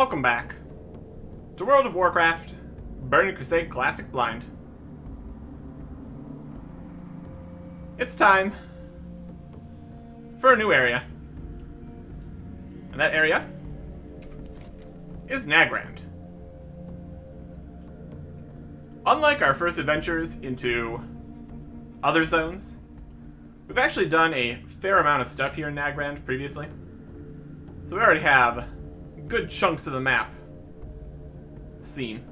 welcome back to World of Warcraft, Burning Crusade Classic Blind. It's time for a new area. And that area is Nagrand. Unlike our first adventures into other zones, we've actually done a fair amount of stuff here in Nagrand previously. So we already have good chunks of the map seen.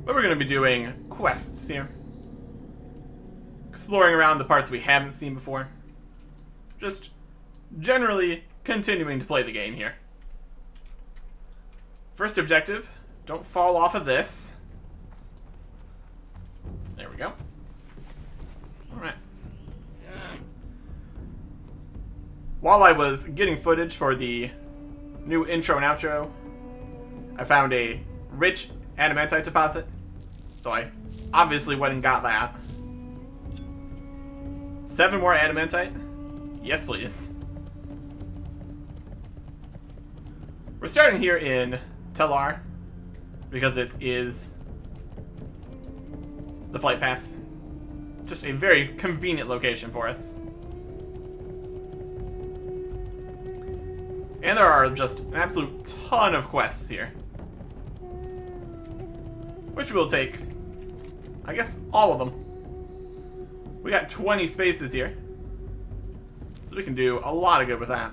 But we're going to be doing quests here. Exploring around the parts we haven't seen before. Just generally continuing to play the game here. First objective, don't fall off of this. There we go. Alright. While I was getting footage for the new intro and outro, I found a rich adamantite deposit. So I obviously went and got that. 7 more adamantite? Yes, please. We're starting here in Telar, because it is the flight path. Just a very convenient location for us. And there are just an absolute ton of quests here. Which will take, I guess, all of them. We got 20 spaces here. So we can do a lot of good with that.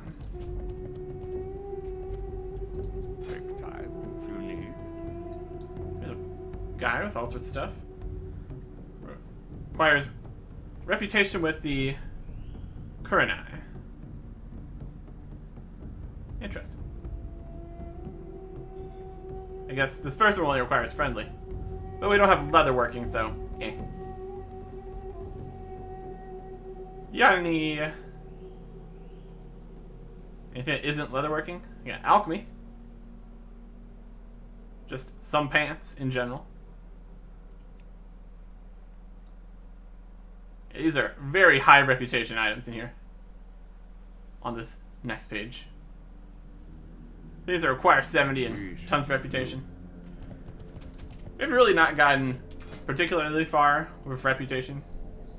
There's a guy with all sorts of stuff. Requires reputation with the Kuranai. Interesting. I guess this first one only requires friendly. But we don't have leather working, so eh. You got anything that isn't leather working? You got alchemy. Just some pants in general. These are very high reputation items in here. On this next page. These are require 70 and tons of reputation. We've really not gotten particularly far with reputation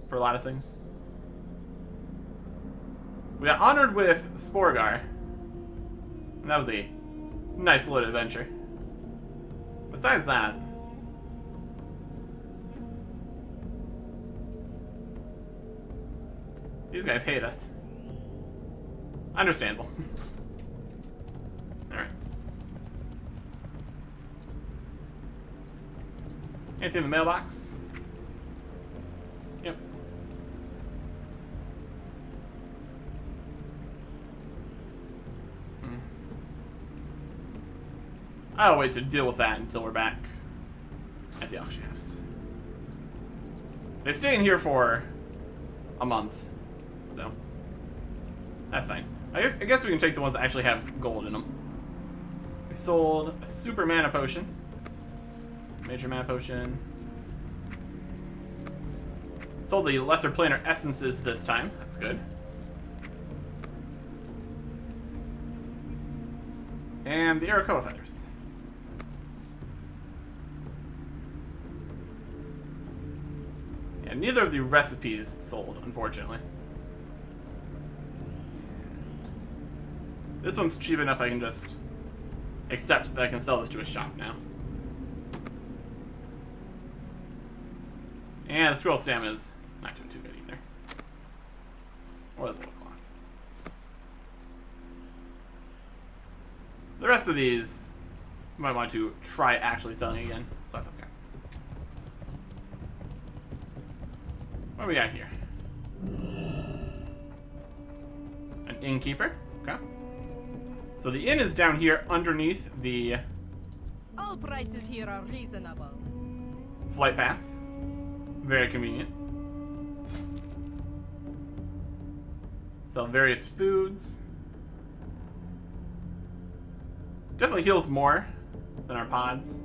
for a lot of things. We got honored with Sporgar. And that was a nice little adventure. Besides that, these guys hate us. Understandable. Alright. Anything in the mailbox? Yep. I'll wait to deal with that until we're back at the auction house. They stay in here for a month, so that's fine. I guess we can take the ones that actually have gold in them. We sold a super mana potion. Major mana potion. Sold the lesser planar essences this time. That's good. And the Arakoa feathers. Yeah, neither of the recipes sold, unfortunately. This one's cheap enough I can just accept that I can sell this to a shop now. And the scroll stamina's not doing too good either. Or the little cloth. The rest of these you might want to try actually selling again, so that's okay. What do we got here? An innkeeper. Okay. So the inn is down here underneath the all prices here are reasonable. Flight path. Very convenient. Sell various foods. Definitely heals more than our pods.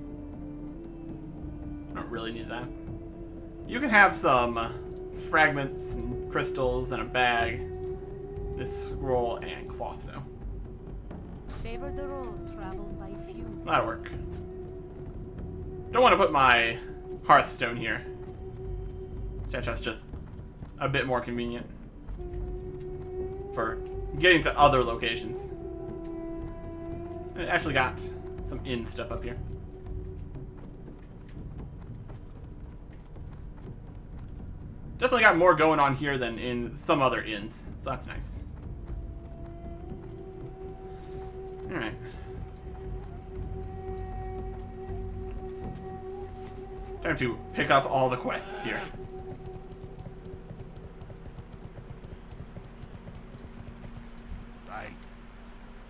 I don't really need that. You can have some fragments and crystals in a bag. this scroll and cloth, though. Favor the road traveled by few. That'll work. Don't want to put my hearthstone here. That's just a bit more convenient for getting to other locations. And it actually got some inn stuff up here. Definitely got more going on here than in some other inns, so that's nice. Alright. Time to pick up all the quests here.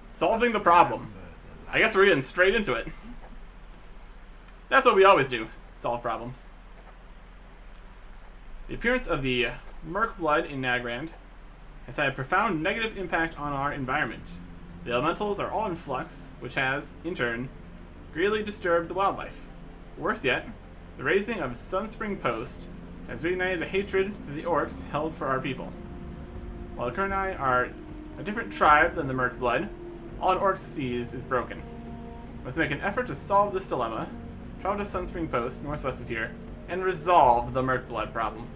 Solving the problem. I guess we're getting straight into it. That's what we always do, solve problems. The appearance of the Merc blood in Nagrand has had a profound negative impact on our environment. The elementals are all in flux, which has, in turn, greatly disturbed the wildlife. Worse yet, the raising of Sunspring Post has reignited the hatred that the orcs held for our people. While the Kurni are a different tribe than the Merc blood, all an orc sees is broken. We must make an effort to solve this dilemma, travel to Sunspring Post, northwest of here, and resolve the Merc blood problem.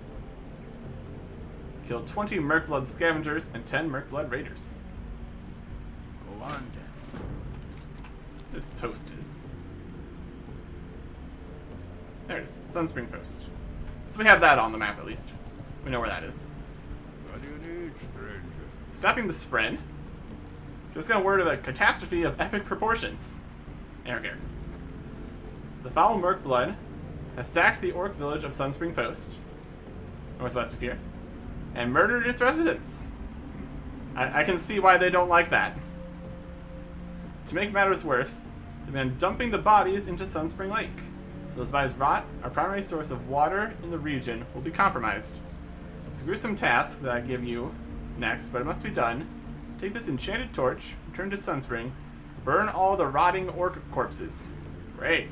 Kill 20 Merc blood scavengers and 10 Merc blood raiders. Go on then. This post is. There it is, Sunspring Post. So we have that on the map at least. We know where that is. What do you need, stranger? Stopping the spread. Just got word of a catastrophe of epic proportions. Garrison. The foul Merc blood has sacked the orc village of Sunspring Post, northwest of here, and murdered its residents. I can see why they don't like that. To make matters worse, they've been dumping the bodies into Sunspring Lake. So as Vi's rot, our primary source of water in the region, will be compromised. It's a gruesome task that I give you next, but it must be done. Take this enchanted torch, return to Sunspring, burn all the rotting orc corpses. Great.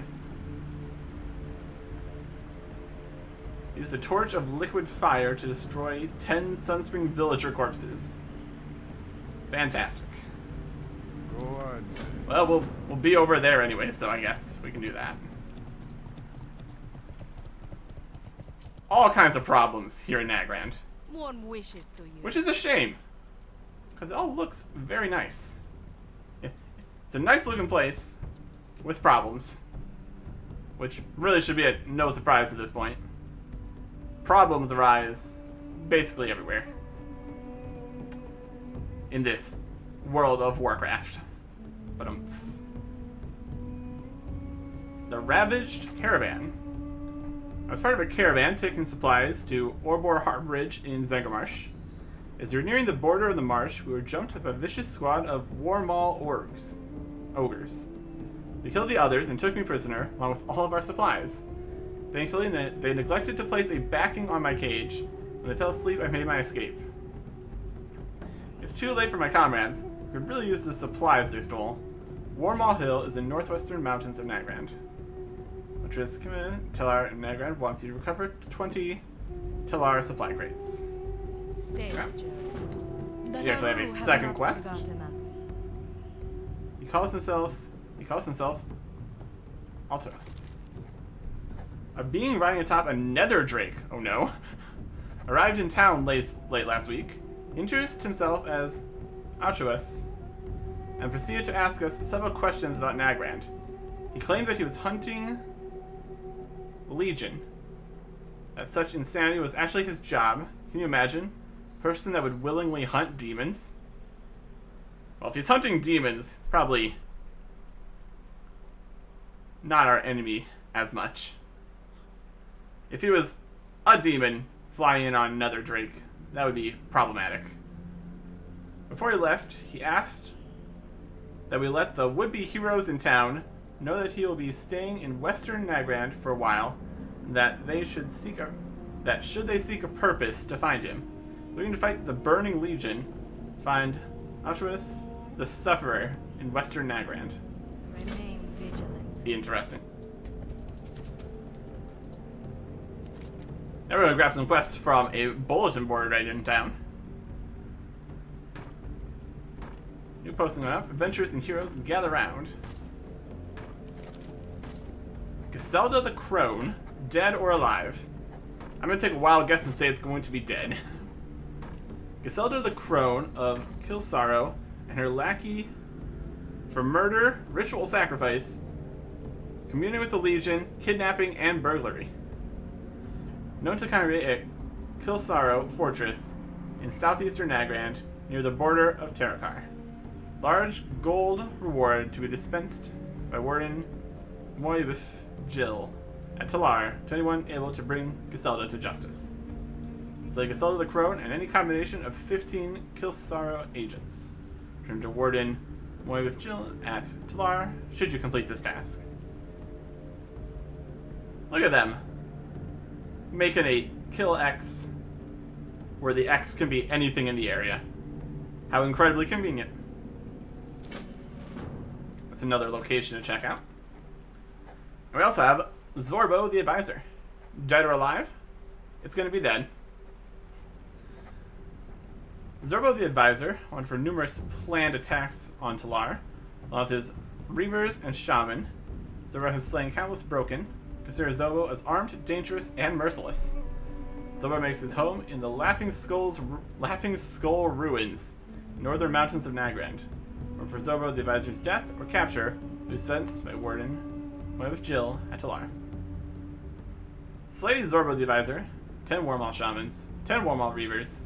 Use the torch of liquid fire to destroy 10 Sunspring villager corpses. Fantastic. Go on then. Well, we'll be over there anyway, so I guess we can do that. All kinds of problems here in Nagrand. One wishes to you. Which is a shame. Because it all looks very nice. It's a nice looking place with problems. Which really should be a no surprise at this point. Problems arise basically everywhere. In this world of Warcraft. But the Ravaged Caravan. I was part of a caravan taking supplies to Orbor Harborage in Zangarmarsh. As we were nearing the border of the marsh, we were jumped by a vicious squad of Warmaul ogres. They killed the others and took me prisoner, along with all of our supplies. Thankfully, they neglected to place a backing on my cage. When they fell asleep, I made my escape. It's too late for my comrades, who could really use the supplies they stole. Warmaul Hill is in northwestern mountains of Nagrand. Matris Telar and Nagrand wants you to recover 20 Telar supply crates. Yeah. You actually have a second quest. He calls himself Altos. A being riding atop a nether drake, oh no, arrived in town late last week, introduced himself as Altos, and proceeded to ask us several questions about Nagrand. He claimed that he was hunting Legion. That such insanity was actually his job. Can you imagine? A person that would willingly hunt demons? Well, if he's hunting demons, it's probably not our enemy as much. If he was a demon flying in on another drake, that would be problematic. Before he left, he asked that we let the would-be heroes in town know that he will be staying in western Nagrand for a while, and that they should should they seek a purpose to find him, looking to fight the Burning Legion, find Anachronist the Sufferer in western Nagrand. Remain vigilant. Be interesting. Now we're going to grab some quests from a bulletin board right in town. be posting that up. Adventurers and heroes, gather round. Griselda the Crone, dead or alive? I'm gonna take a wild guess and say it's going to be dead. Griselda the Crone of Kilsaro and her lackey for murder, ritual sacrifice, communing with the Legion, kidnapping, and burglary. Known to congregate at Kilsaro Fortress in southeastern Nagrand, near the border of Terakar. Large gold reward to be dispensed by Warden Moibif Jill at Talar to anyone able to bring Griselda to justice. Slay Griselda the Crone and any combination of 15 Kilsaro agents. Return to Warden Moibif Jill at Talar should you complete this task. Look at them. Making a kill X where the X can be anything in the area. How incredibly convenient. That's another location to check out. And we also have Zorbo the Advisor. Dead or alive? It's going to be dead. Zorbo the Advisor went for numerous planned attacks on Talar, along with his Reavers and Shaman. Zorbo has slain countless Broken. Consider Zorbo as armed, dangerous, and merciless. Zorbo makes his home in the Laughing Skull Ruins, northern mountains of Nagrand. Or for Zorbo the Advisor's death or capture, will be dispensed by Warden Moibif Jill at Talar. Slay Zorbo the Advisor, 10 Warmaul Shamans, 10 Warmaul Reavers,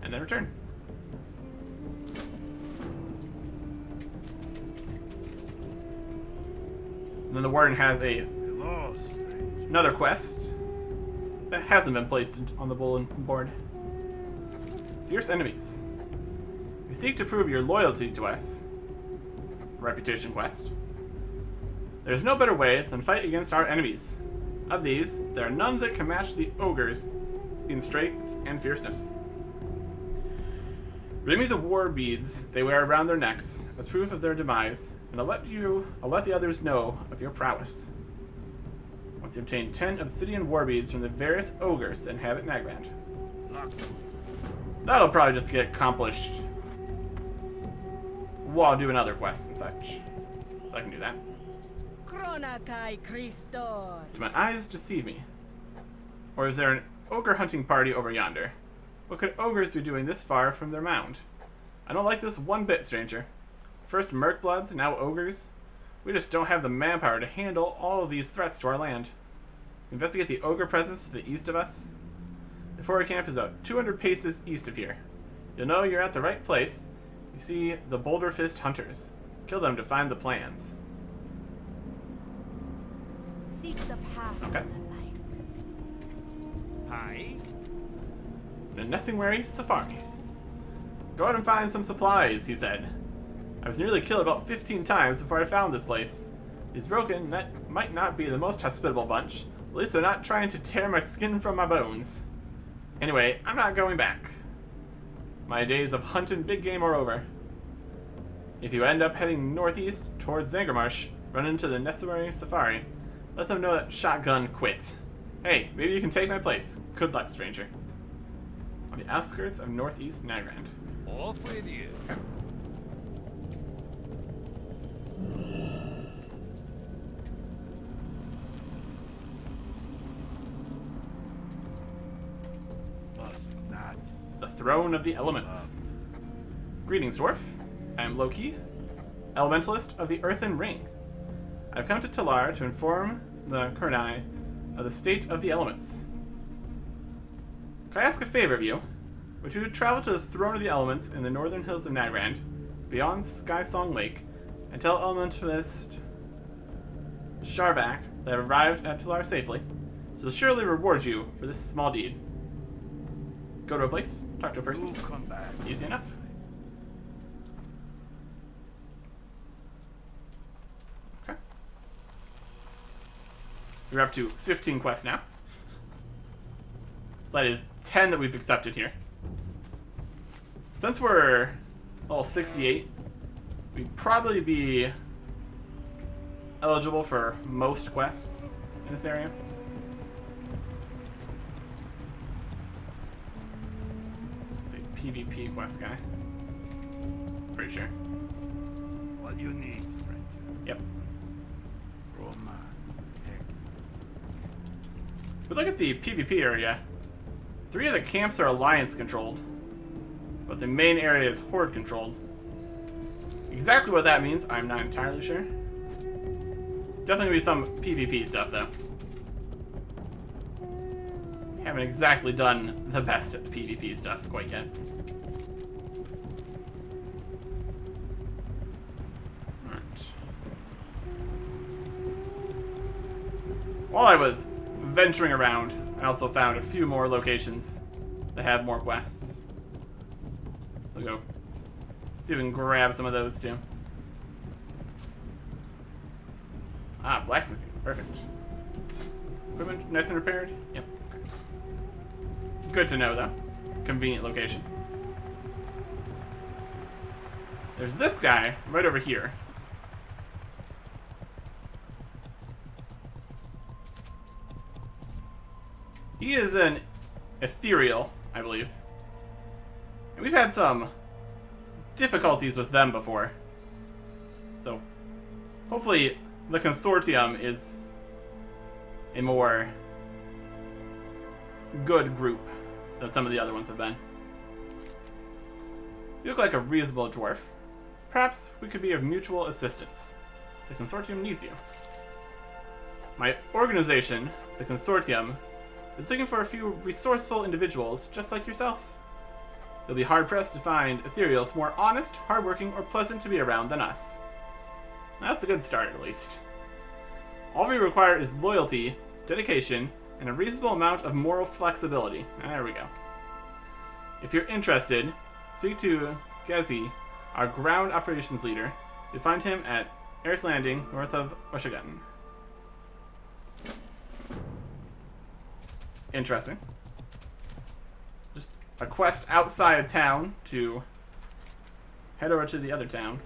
and then return. And then the Warden has another quest that hasn't been placed on the bulletin board. Fierce enemies. If you seek to prove your loyalty to us, reputation quest, there's no better way than fight against our enemies. Of these, there are none that can match the ogres in strength and fierceness. Bring me the war beads they wear around their necks as proof of their demise, and I'll let the others know of your prowess. Once you obtain 10 obsidian war beads from the various ogres that inhabit Nagrand. That'll probably just get accomplished while doing other quests and such. So I can do that. Do my eyes deceive me? Or is there an ogre hunting party over yonder? What could ogres be doing this far from their mound? I don't like this one bit, stranger. First Mercbloods, now ogres. We just don't have the manpower to handle all of these threats to our land. Investigate the ogre presence to the east of us. The forward camp is about 200 paces east of here. You'll know you're at the right place. You see the Boulder Fist Hunters. Kill them to find the plans. Seek the path of the light. Hi. A Nessingwary safari. Go out and find some supplies, he said. I was nearly killed about 15 times before I found this place. These Broken might not be the most hospitable bunch. At least they're not trying to tear my skin from my bones. Anyway, I'm not going back. My days of hunting big game are over. If you end up heading northeast towards Zangarmarsh, run into the Nessingwary safari. Let them know that Shotgun quit. Hey, maybe you can take my place. Good luck, stranger. On the outskirts of northeast Nagrand. Off with you. Okay. Must not. The Throne of the Elements. Greetings, dwarf. I am Loki, Elementalist of the Earthen Ring. I've come to Talar to inform the Kurnai of the state of the elements. Can I ask a favor of you? Would you travel to the Throne of the Elements in the northern hills of Nagrand, beyond Skysong Lake, and tell Elementalist Sharbak that I've arrived at Talar safely? She'll surely reward you for this small deed. Go to a place, talk to a person. You'll come back. Easy enough. Okay. We're up to 15 quests now. So that is 10 that we've accepted here. Since we're level 68, we'd probably be eligible for most quests in this area. It's a PvP quest guy. Pretty sure. All you need, stranger. Yep. Roma. If we look at the PvP area, 3 of the camps are Alliance controlled, but the main area is Horde controlled. Exactly what that means, I'm not entirely sure. Definitely gonna be some PvP stuff though. Haven't exactly done the best at the PvP stuff quite yet. Alright. While I was venturing around, I also found a few more locations that have more quests. So go see if we can grab some of those too. Ah, blacksmithing. Perfect. Equipment nice and repaired? Yep. Good to know though. Convenient location. There's this guy right over here. He is an ethereal, I believe. And we've had some difficulties with them before. So, hopefully the consortium is a more good group than some of the other ones have been. You look like a reasonable dwarf. Perhaps we could be of mutual assistance. The consortium needs you. My organization, the consortium, is looking for a few resourceful individuals just like yourself. You'll be hard-pressed to find ethereals more honest, hardworking, or pleasant to be around than us. That's a good start, at least. All we require is loyalty, dedication, and a reasonable amount of moral flexibility. There we go. If you're interested, speak to Gezi, our ground operations leader. You'll find him at Eris Landing, north of Oshigun. Interesting. Just a quest outside of town to head over to the other town.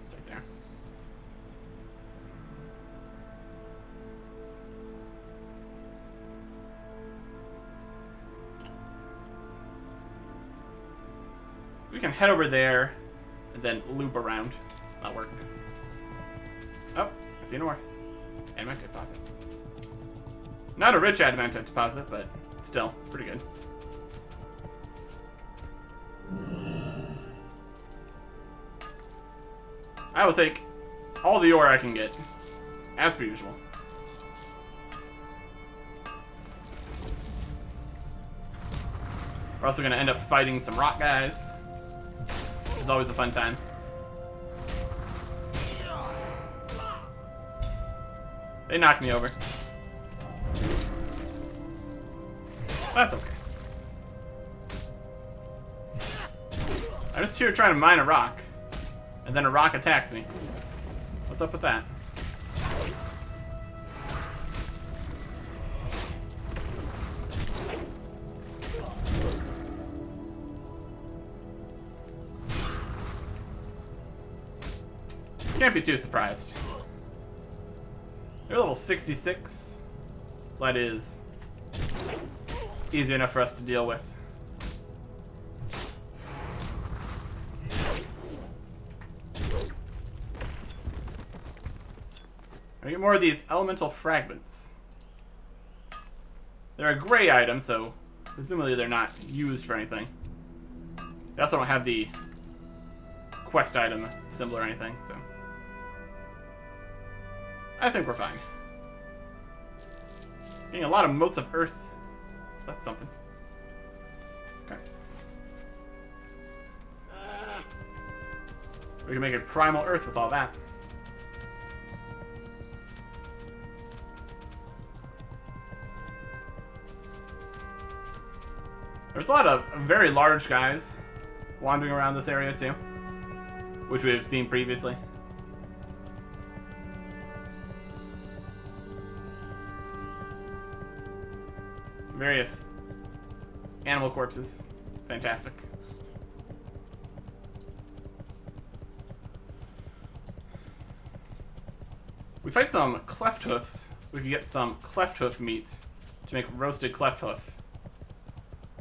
It's right there. We can head over there and then loop around. That'll work. Oh, I see no more. Adamantite deposit. Not a rich adamantite deposit, but still pretty good. I will take all the ore I can get, as per usual. We're also going to end up fighting some rock guys, which is always a fun time. They knocked me over. That's okay. I'm just here trying to mine a rock, and then a rock attacks me. What's up with that? Can't be too surprised. They're level 66. So that is easy enough for us to deal with. I get more of these elemental fragments. They're a gray item, so presumably they're not used for anything. They also don't have the quest item symbol or anything, so I think we're fine. Getting a lot of motes of earth. That's something. Okay. We can make a primal earth with all that. There's a lot of very large guys wandering around this area too, which we have seen previously. Various animal corpses. Fantastic. We fight some cleft hoofs. We can get some cleft hoof meat to make roasted cleft hoof,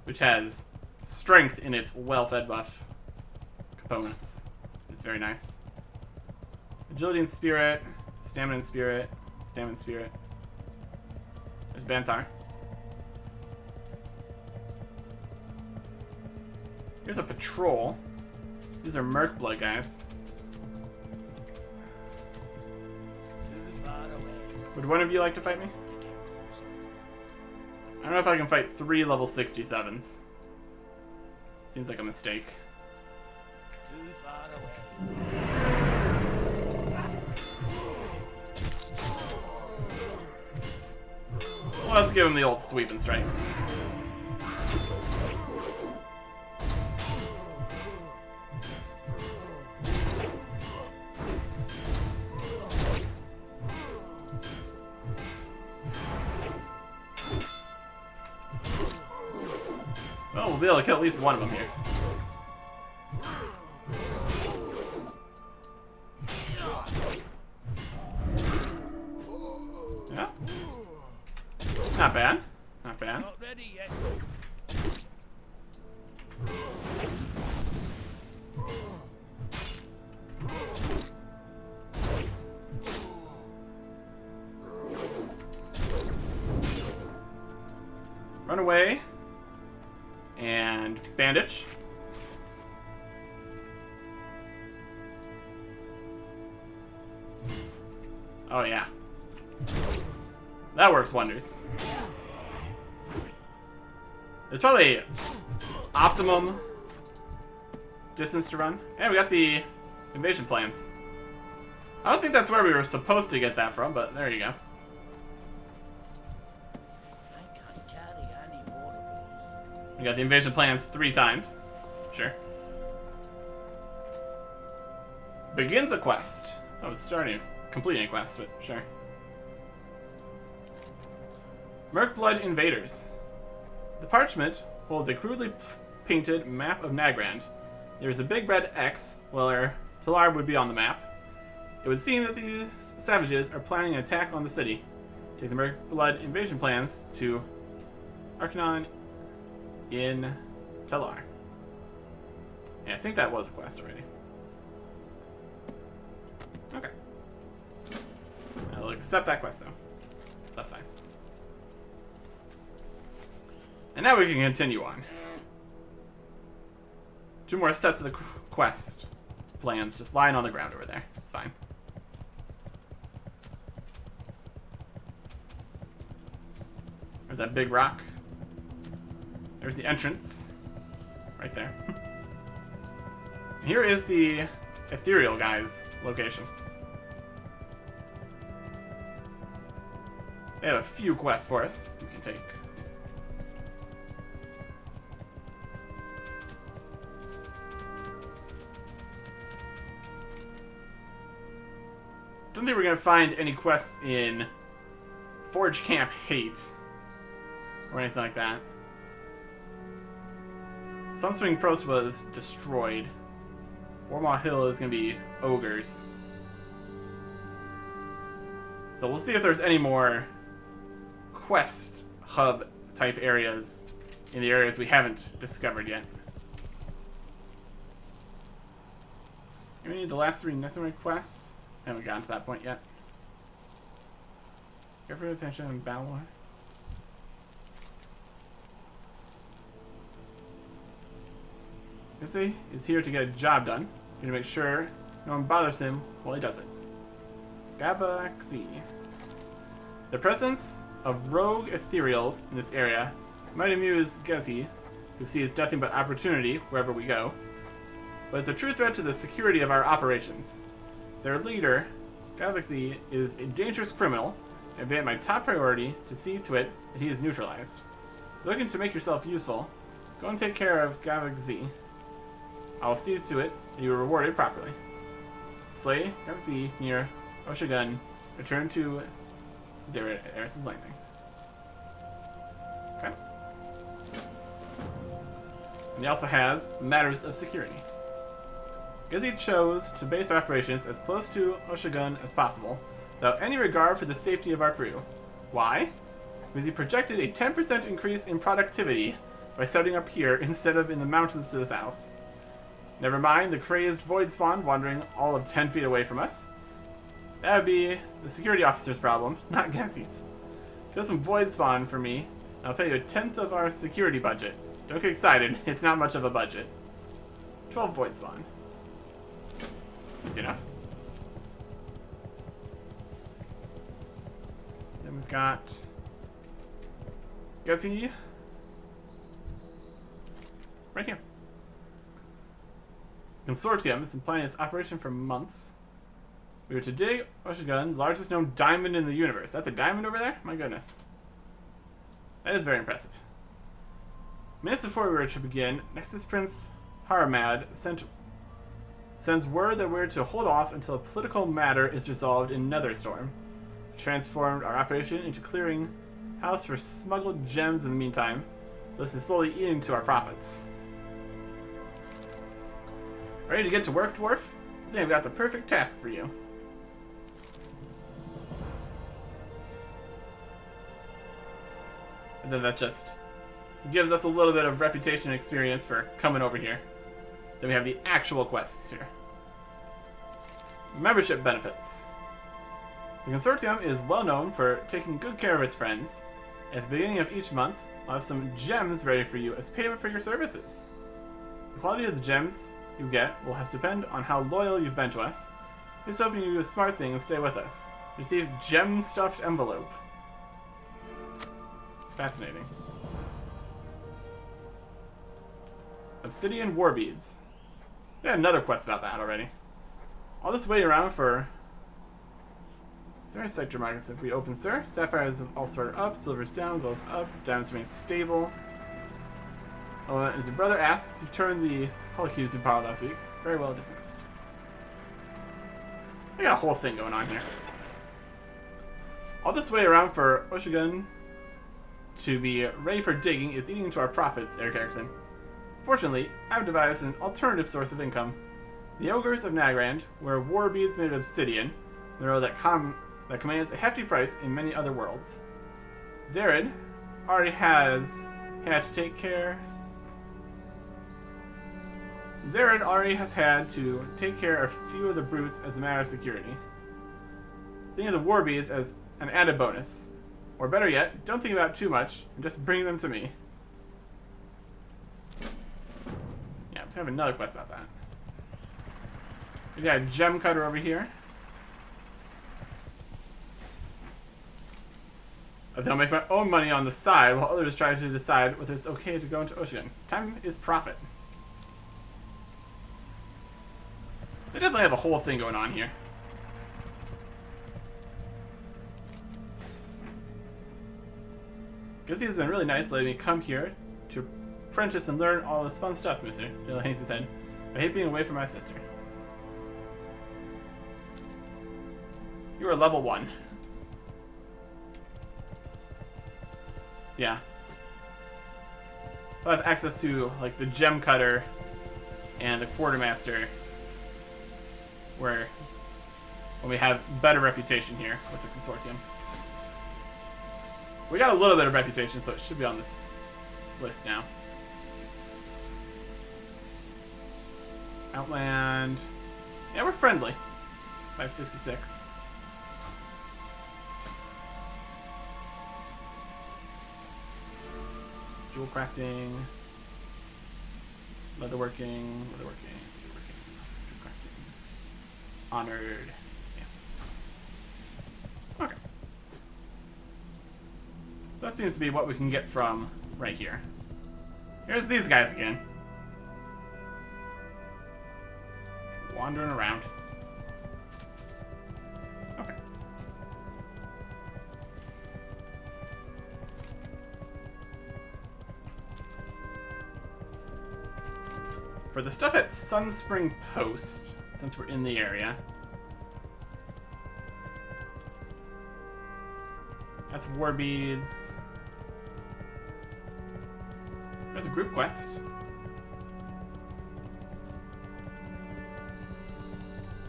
which has strength in its well-fed buff components. It's very nice. Agility and spirit. Stamina and spirit. Stamina and spirit. There's Banthar. Here's a patrol. These are Merc Blood guys. Would one of you like to fight me? I don't know if I can fight 3 level 67s. Seems like a mistake. Well, let's give him the old sweep and strikes. Well, we'll be able to kill at least one of them here. Yeah. Not bad. Not bad. Not ready yet. Run away. And bandage. Oh yeah. That works wonders. There's probably optimum distance to run. And we got the invasion plans. I don't think that's where we were supposed to get that from, but there you go. We got the invasion plans 3 times. Sure. Begins a quest. I was completing a quest, but sure. Merc Blood Invaders. The parchment holds a crudely painted map of Nagrand. There's a big red X where Talar would be on the map. It would seem that these savages are planning an attack on the city. Take the Merc Blood invasion plans to Anachronist in Talar. Yeah, I think that was a quest already. Okay. I'll accept that quest though. That's fine. And now we can continue on. 2 more sets of the quest plans just lying on the ground over there. It's fine. There's that big rock. There's the entrance. Right there. Here is the ethereal guy's location. They have a few quests for us we can take. Don't think we're gonna find any quests in Forge Camp Hate or anything like that. Sunswing Post was destroyed. Warmaw Hill is gonna be ogres. So we'll see if there's any more quest hub type areas in the areas we haven't discovered yet. We need the last 3 necessary quests. Haven't gotten to that point yet. Care for the pension and battle war. Gizzy is here to get a job done. Going to make sure no one bothers him while he does it. Galaxy. The presence of rogue ethereals in this area might amuse Gezi, who sees nothing but opportunity wherever we go, but it's a true threat to the security of our operations. Their leader, Galaxy, is a dangerous criminal, and it's been my top priority to see to it that he is neutralized. Looking to make yourself useful, go and take care of Galaxy. I will see to it that you are rewarded properly. Slay Galaxy near Oshigun. Return to Eris's Landing. Okay. And he also has Matters of Security. Gizzy chose to base our operations as close to Oshigun as possible, without any regard for the safety of our crew. Why? Because he projected a 10% increase in productivity by setting up here instead of in the mountains to the south. Never mind the crazed void spawn wandering all of 10 feet away from us. That would be the security officer's problem, not Gessie's. Kill some void spawn for me. I'll pay you 1/10 of our security budget. Don't get excited, it's not much of a budget. 12 void spawn. Easy enough. Then we've got Gessie right here. Consortium has been planning this operation for months. We were to dig Oshigun, largest known diamond in the universe. That's a diamond over there? My goodness. That is very impressive. Minutes before we were to begin, Nexus Prince Haramad sends word that we're to hold off until a political matter is resolved in Netherstorm. We transformed our operation into clearing house for smuggled gems in the meantime. This is slowly eating into our profits. Ready to get to work, dwarf? I think I've got the perfect task for you. And then that just gives us a little bit of reputation and experience for coming over here. Then we have the actual quests here. Membership benefits. The Consortium is well known for taking good care of its friends. At the beginning of each month, I'll have some gems ready for you as payment for your services. The quality of the gems you get will have to depend on how loyal you've been to us. Just hoping you do a smart thing and stay with us. Receive gem-stuffed envelope. Fascinating. Obsidian war beads. We had another quest about that already. All this way around for... Is there a sector markets if we open, sir? Sapphires all sorted up, silver's down, gold's up, diamonds remain stable. Oh, as your brother asks, you turned the Holocubes in power last week. Very well dismissed. I got a whole thing going on here. All this way around for Oshigun to be ready for digging is eating into our profits, Eric Erickson. Fortunately, I've devised an alternative source of income. The Ogres of Nagrand wear war beads made of obsidian, a mineral that commands a hefty price in many other worlds. Zared already has had to take care of a few of the brutes as a matter of security. Think of the war beads as an added bonus. Or better yet, don't think about it too much, and just bring them to me. Yeah, we have another quest about that. We got a gem cutter over here. I think I'll make my own money on the side while others try to decide whether it's okay to go into Oshigun. Time is profit. They definitely have a whole thing going on here. Gussie has been really nice letting me come here to apprentice and learn all this fun stuff, mister. Jill hangs his head. I hate being away from my sister. You are level 1. So yeah. I'll have access to like the gem cutter and the quartermaster when we have better reputation here with the Consortium. We got a little bit of reputation, so it should be on this list now. Outland. Yeah, we're friendly. 566. Jewel crafting. Leatherworking. Jewel crafting. Honored. Yeah. Okay. That seems to be what we can get from right here. Here's these guys again. Wandering around. Okay. For the stuff at Sunspring Post, since we're in the area, that's war beads. There's a group quest.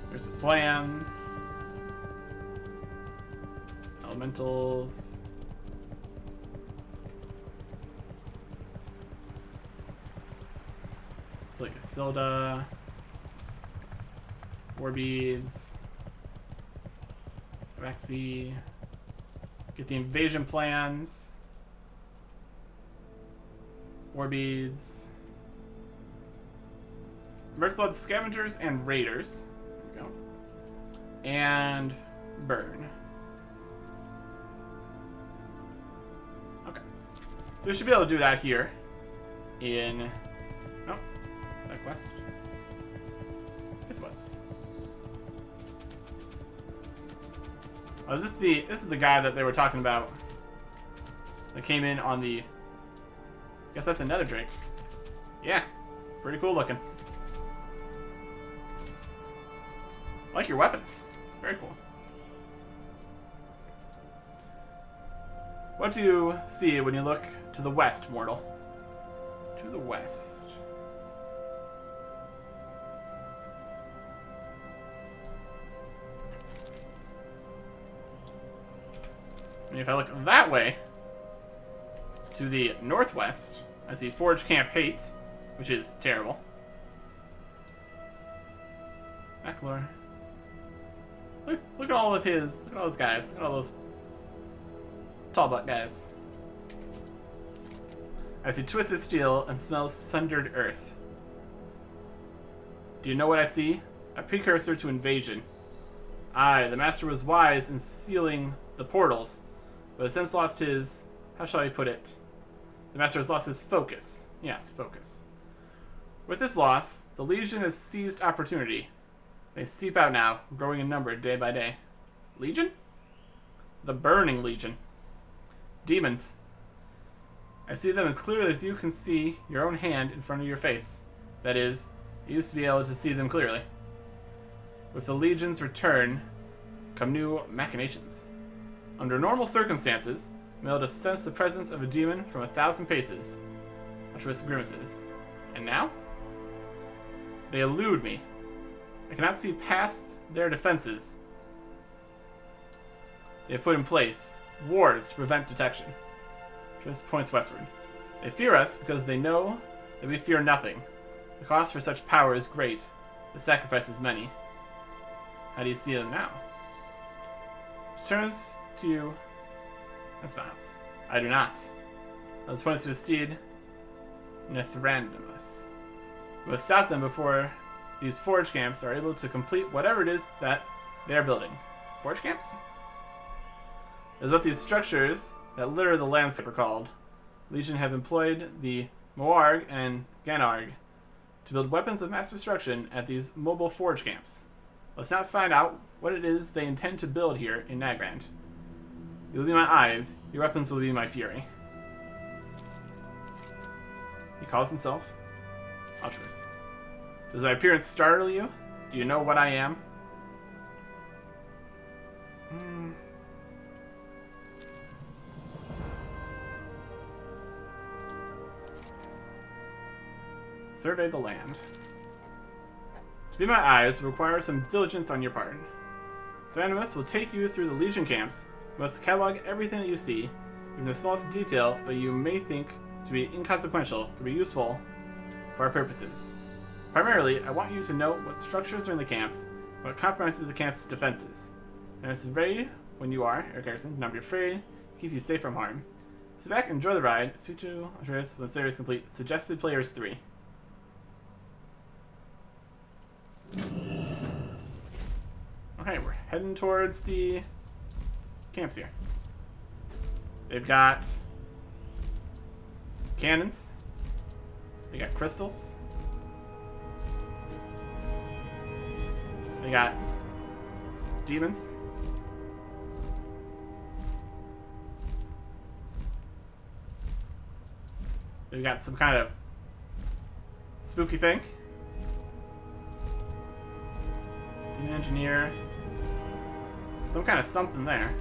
There's the plans. Elementals. It's like a Silda. War beads. Rexy. Get the invasion plans. War beads. Mercblood scavengers and raiders. There we go. And burn. Okay. So we should be able to do that here. In... Oh. That quest. This was. Oh, is this the... This is the guy that they were talking about. That came in on the... Guess that's another Drake. Yeah. Pretty cool looking. I like your weapons. Very cool. What do you see when you look to the west, mortal? To the west. And if I look that way, to the northwest, I see Forge Camp Hate, which is terrible. MacLeod. Look at all of his. Look at all those guys. Look at all those tall butt guys. I see twisted steel and smell sundered earth. Do you know what I see? A precursor to invasion. Aye, the master was wise in sealing the portals, but has since lost his... How shall I put it? The master has lost his focus. Yes, focus. With this loss, the Legion has seized opportunity. They seep out now, growing in number day by day. Legion? The Burning Legion. Demons. I see them as clearly as you can see your own hand in front of your face. That is, you used to be able to see them clearly. With the Legion's return, come new machinations. Under normal circumstances, I'm able to sense the presence of a demon from 1,000 paces. Altruist grimaces. And now? They elude me. I cannot see past their defenses. They have put in place wards to prevent detection. Just points westward. They fear us because they know that we fear nothing. The cost for such power is great. The sacrifice is many. How do you see them now? She turns to you and smiles. I do not. Those points to a steed, Nathrandamus. We must stop them before these forge camps are able to complete whatever it is that they are building. Forge camps? Is what these structures that litter the landscape are called. Legion have employed the Moarg and Ganarg to build weapons of mass destruction at these mobile forge camps. Let's now find out what it is they intend to build here in Nagrand. You will be my eyes, your weapons will be my fury. He calls himself Altruist. Does my appearance startle you? Do you know what I am? Survey the land. To be my eyes will require some diligence on your part. Thanamus will take you through the Legion camps. You must catalog everything that you see, even the smallest detail that you may think to be inconsequential could be useful for our purposes. Primarily, I want you to know what structures are in the camps, what compromises the camp's defenses. Thanamus is ready when you are, Eric Harrison. Do not be afraid. Keep you safe from harm. Sit back, enjoy the ride. Speak to Andreas when the series is complete. Suggested players 3. Okay, we're heading towards the camps here. They've got cannons. They got crystals. They got demons. They've got some kind of spooky thing. Demon engineer. Some kind of something there.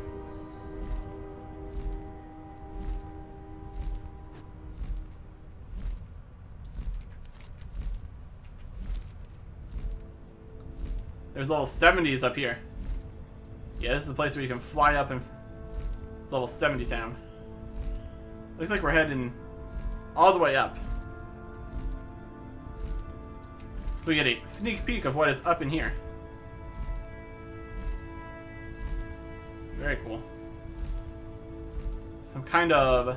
There's level 70s up here. Yeah, this is the place where you can fly up and... It's level 70 town. Looks like we're heading all the way up. So we get a sneak peek of what is up in here. Very cool. Some kind of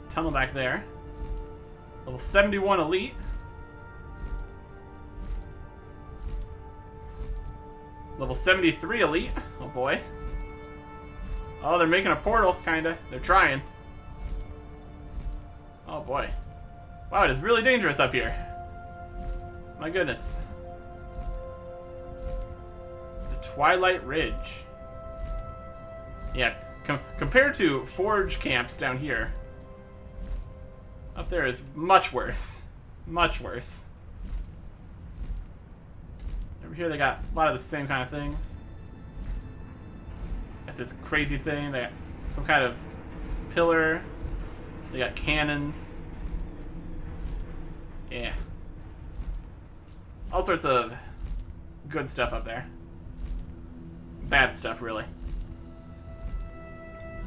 tunnel back there. Level 71 elite. Level 73 elite. Oh boy. Oh, they're making a portal, kinda. They're trying. Oh boy. Wow, it is really dangerous up here. My goodness. The Twilight Ridge. Yeah, compared to Forge camps down here, up there is much worse. Much worse. Over here they got a lot of the same kind of things. Got this crazy thing. They got some kind of pillar. They got cannons. Yeah. All sorts of good stuff up there. Bad stuff, really.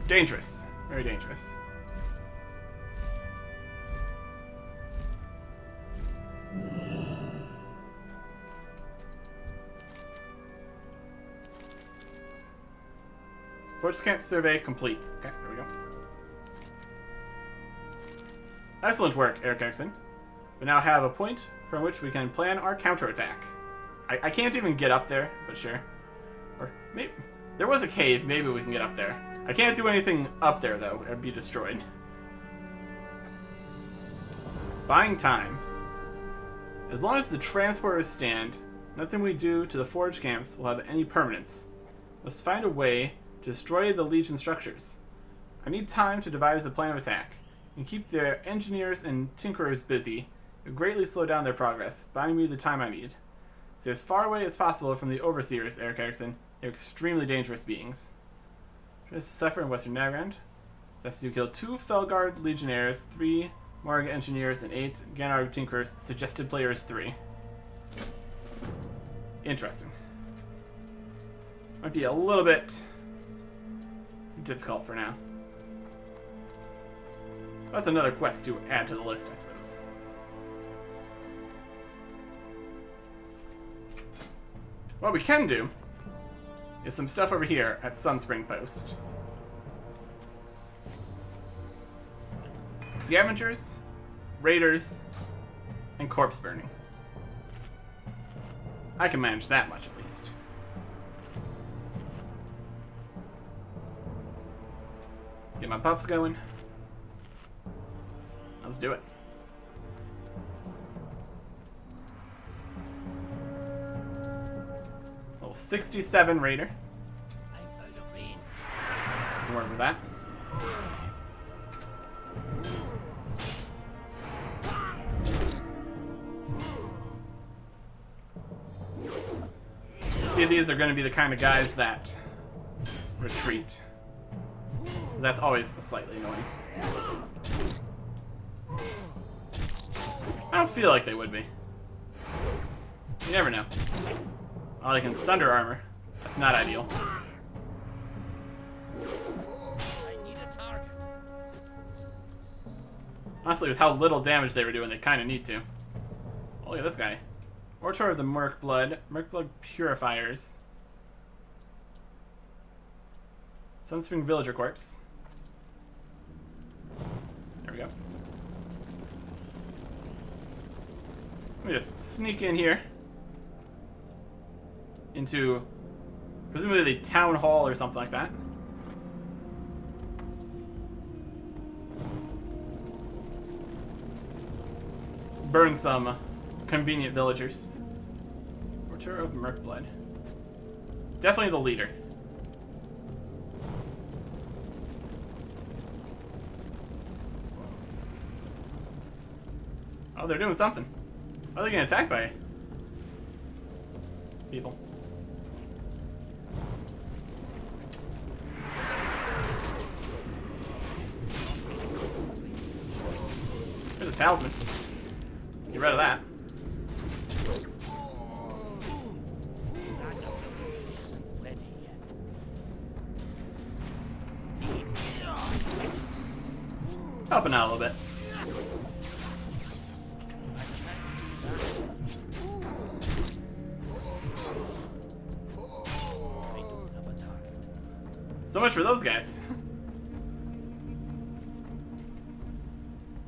Dangerous. Very dangerous. Force camp survey complete. Okay, there we go. Excellent work, Eric Erickson. We now have a point from which we can plan our counterattack. I can't even get up there, but sure. Or maybe there was a cave. Maybe we can get up there. I can't do anything up there though. It'd be destroyed. Buying time. As long as the transporters stand, nothing we do to the forge camps will have any permanence. Let's find a way to destroy the Legion structures. I need time to devise a plan of attack and keep their engineers and tinkerers busy. It will greatly slow down their progress, buying me the time I need. Stay as far away as possible from the overseers, Eric Erickson. They're extremely dangerous beings. Tries to suffer in Western Nagrand. That's to kill 2 Felguard Legionnaires, 3 Morg Engineers, and 8 Ganarg Tinkerers. Suggested players 3. Interesting. Might be a little bit difficult for now. That's another quest to add to the list, I suppose. What we can do is some stuff over here at Sunspring Post. Scavengers, raiders, and corpse burning. I can manage that much at least. Get my buffs going. Let's do it. Level 67 raider. I'm out of range. Can work with that. See if these are going to be the kind of guys that retreat. That's always slightly annoying. I don't feel like they would be. You never know. Oh, they can thunder armor. That's not ideal. I need a target. Honestly, with how little damage they were doing, they kind of need to. Oh, look at this guy. Orator of the Mercblood. Mercblood Purifiers. Sunspring Villager Corpse. There we go. Let me just sneak in here. Into presumably the town hall or something like that. Burn some convenient villagers. Orator of Mercblood. Definitely the leader. Oh, they're doing something. Are they getting attacked by people? There's a talisman. Get rid of that. Isn't ready yet. Helping out a little bit. So much for those guys.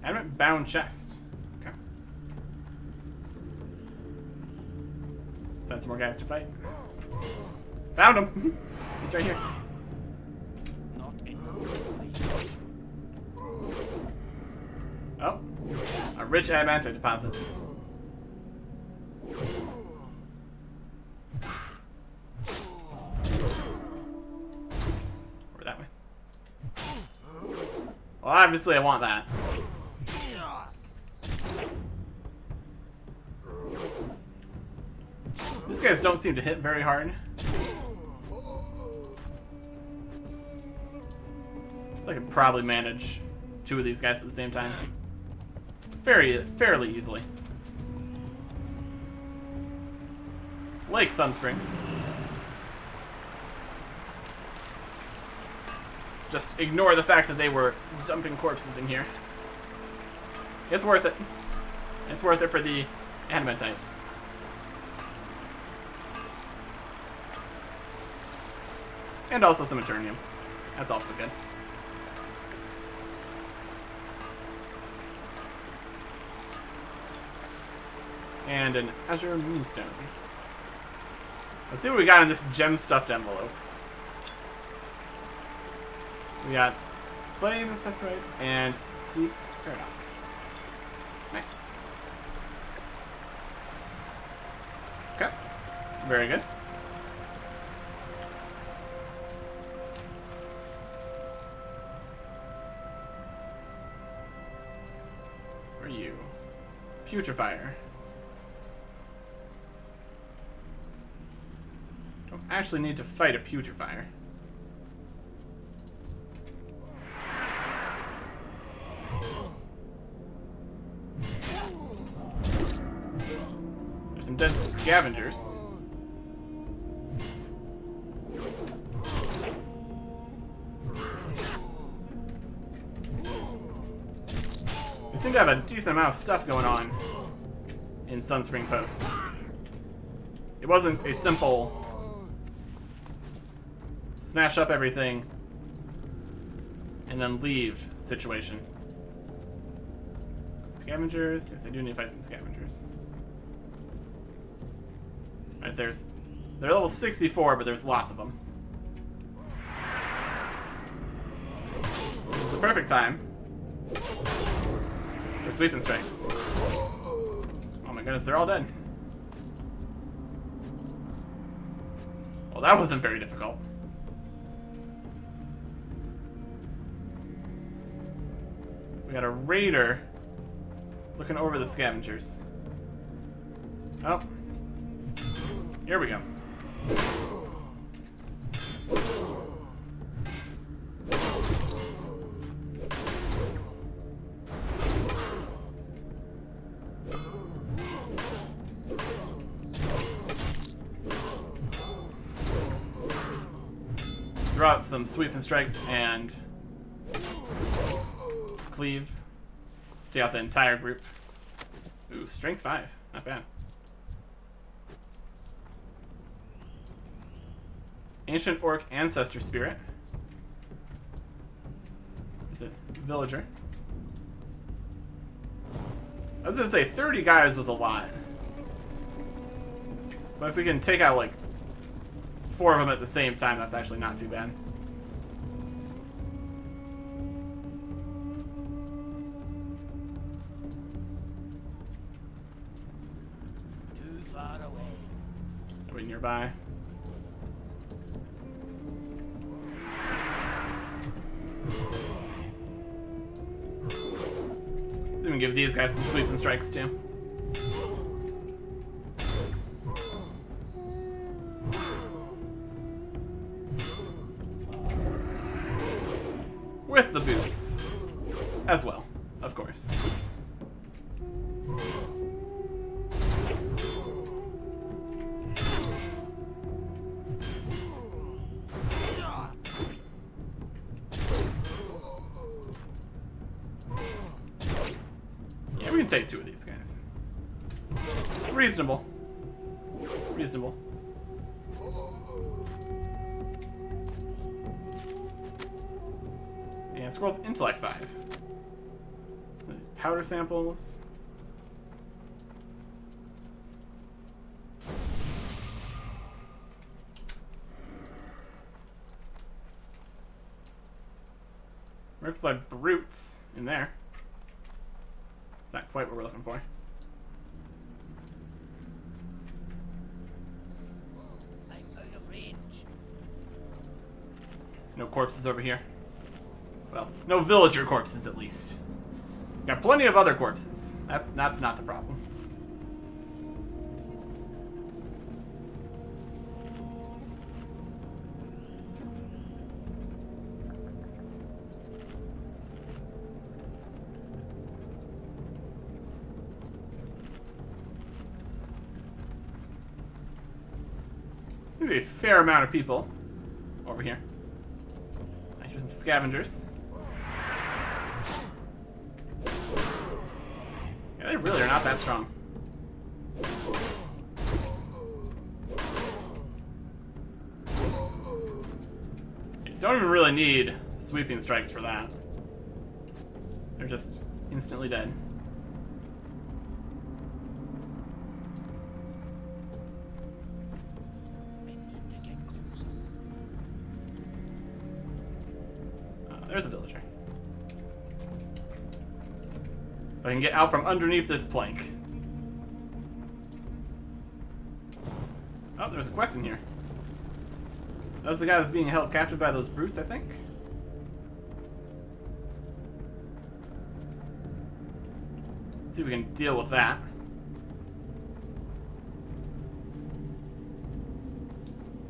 Adamant bound chest. Okay. Find some more guys to fight. Found him! He's right here. Not in. Oh. A rich adamantite deposit. Over that way. Well, obviously I want that. These guys don't seem to hit very hard. So I can probably manage 2 of these guys at the same time. Fairly easily. Lake Sunspring. Just ignore the fact that they were dumping corpses in here. It's worth it. It's worth it for the adamantite. And also some Eternium. That's also good. And an Azure Moonstone. Let's see what we got in this gem stuffed envelope. We got Flame, Cesperite, and Deep Paradox. Nice. Okay. Very good. Where are you? Putrefier. Don't actually need to fight a putrefier. There's some dead scavengers. We seem to have a decent amount of stuff going on in Sunspring Post. It wasn't a simple smash up everything and then leave situation. Scavengers. Yes, I do need to fight some scavengers. Alright, they're level 64, but there's lots of them. This is the perfect time for sweeping strikes. Oh my goodness, they're all dead. Well, that wasn't very difficult. We got a raider looking over the scavengers. Oh. Here we go. Throw out some sweep and strikes and cleave. Take out the entire group. Ooh, strength 5. Not bad. Ancient Orc Ancestor Spirit. Is it Villager? I was gonna say 30 guys was a lot. But if we can take out like 4 of them at the same time, that's actually not too bad. Too far away. Are we nearby? Let's even give these guys some sweeping strikes too. With the boosts as well, of course. Yeah, we can take 2 of these guys. Reasonable. Reasonable. scroll of intellect 5. So these powder samples. Merc blood brutes in there. It's not quite what we're looking for. I'm out of range. No corpses over here. Well, no villager corpses at least. Got plenty of other corpses. That's not the problem. Maybe a fair amount of people over here. I hear some scavengers. Yeah, they really are not that strong. You don't even really need sweeping strikes for that. They're just instantly dead. I need to get closer. There's a villager. If I can get out from underneath this plank. Oh, there's a quest in here. That was the guy that's being held captive by those brutes, I think. Let's see if we can deal with that.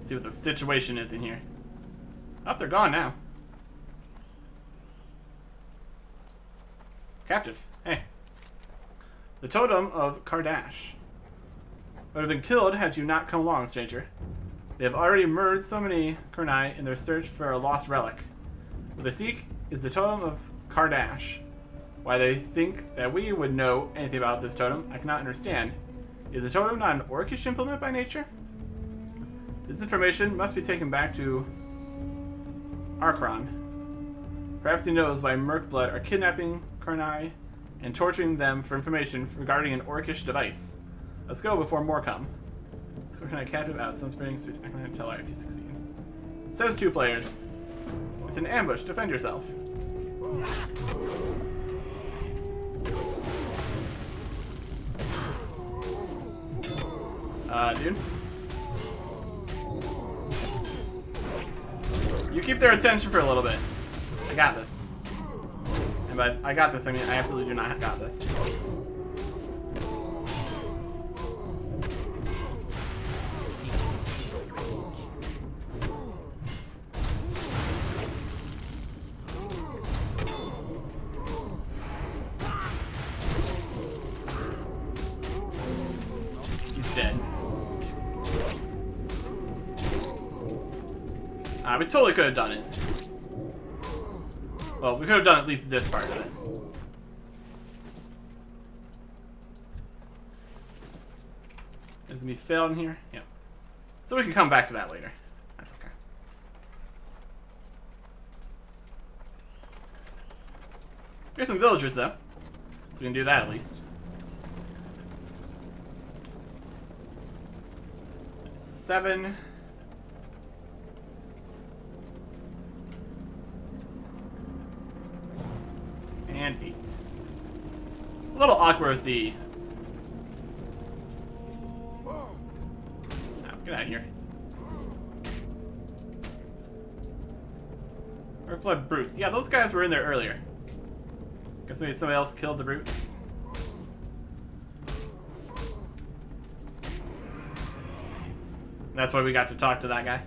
See what the situation is in here. Oh, they're gone now. Captive. Hey. The totem of Kardash. Would have been killed had you not come along, stranger. They have already murdered so many Kurni in their search for a lost relic. What they seek is the totem of Kardash. Why they think that we would know anything about this totem, I cannot understand. Is the totem not an orcish implement by nature? This information must be taken back to Anachronist. Perhaps he knows why Mercblood are kidnapping Kurni and torturing them for information regarding an orcish device. Let's go before more come. So can I captive out Sunspring? So I can tell her if you succeed. It says 2 players. It's an ambush. Defend yourself. Dude. You keep their attention for a little bit. I got this. And by I got this, I mean I absolutely do not got this. He's dead. We totally could have done it. Well, we could have done at least this part of it. There's gonna be failed in here? Yeah. So we can come back to that later. That's okay. Here's some villagers, though. So we can do that at least. 7. And 8. A little awkward with the... Oh, get out of here. Mercblood brutes. Yeah, those guys were in there earlier. Guess maybe somebody else killed the brutes. That's why we got to talk to that guy.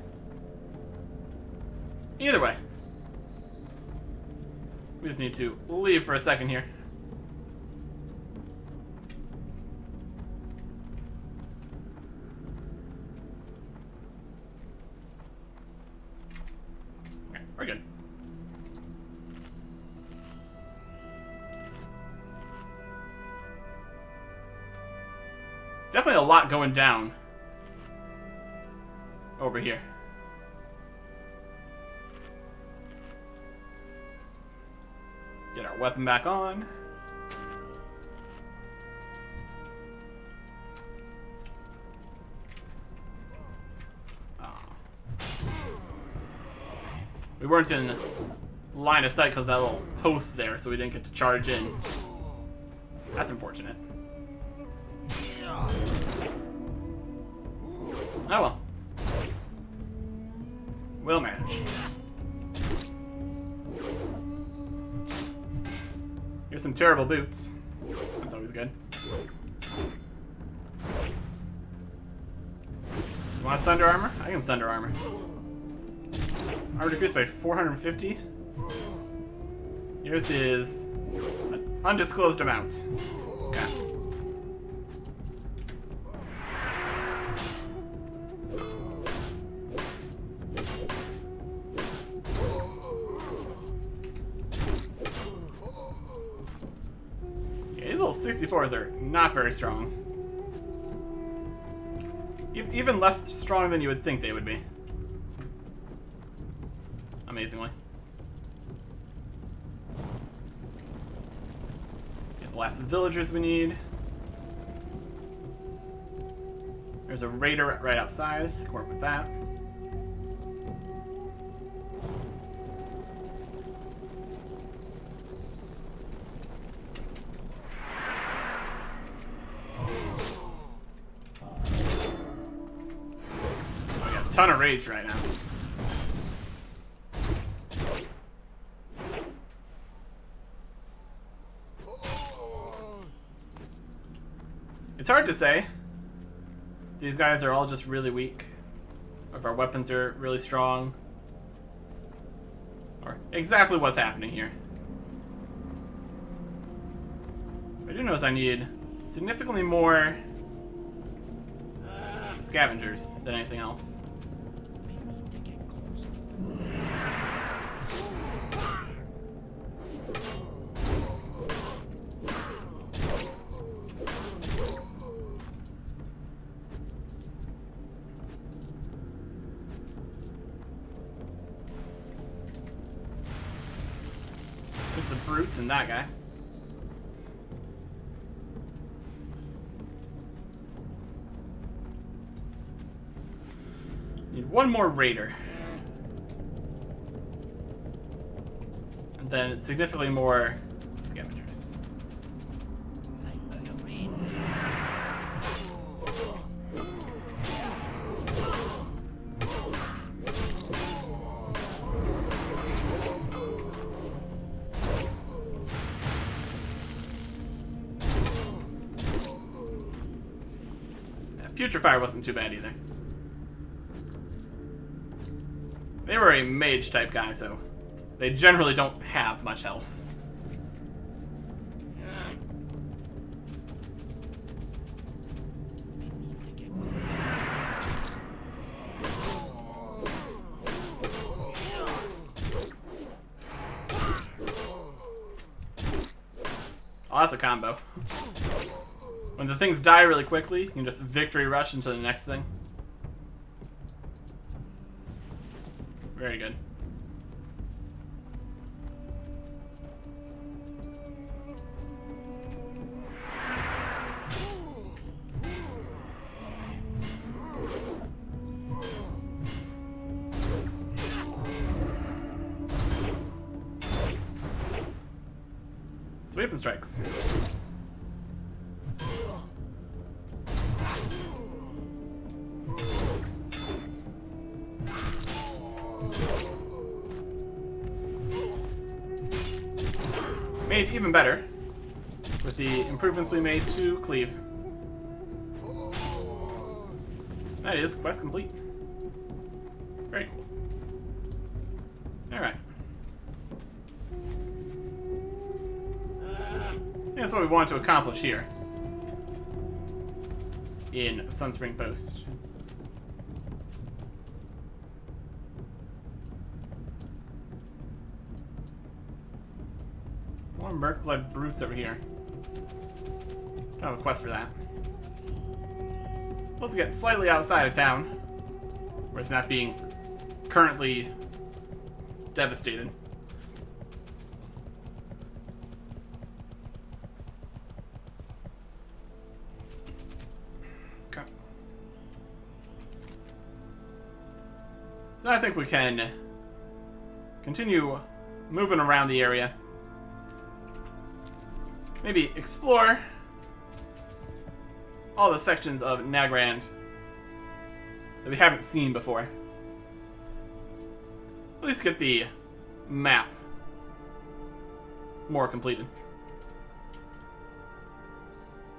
Either way. We just need to leave for a second here. Okay, we're good. Definitely a lot going down over here. weapon back on. We weren't in line of sight because that little post there, so we didn't get to charge in. That's unfortunate. Oh well. We'll manage. Here's some terrible boots. That's always good. You want Sunder Armor? I can Sunder Armor. Armor decreased by 450. Yours is an undisclosed amount. Okay. Yeah, these little 64s are not very strong. Even less strong than you would think they would be. Amazingly. Get the last villagers we need. There's a raider right outside. I can work with that. I got a ton of rage right now. It's hard to say. These guys are all just really weak. Or if our weapons are really strong. Or exactly what's happening here. What I do know is I need significantly more scavengers than anything else. I need to get closer. Just the brutes and that guy. Need one more raider. And then significantly more scavengers. I'm out of range. Putrefier wasn't too bad either. They were a mage type guy, so they generally don't have much health. I need to get closer. Oh, that's a combo. When the things die really quickly, you can just victory rush into the next thing. Very good. Sweep and strikes. Made even better with the improvements we made to Cleave. That is quest complete. Very cool. Alright. That's what we wanted to accomplish here in Sunspring Post. More Mercblood brutes over here. I have a quest for that. Let's get slightly outside of town, where it's not being currently devastated. So I think we can continue moving around the area. Maybe explore all the sections of Nagrand that we haven't seen before. At least get the map more completed.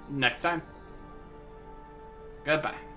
Next time. Goodbye.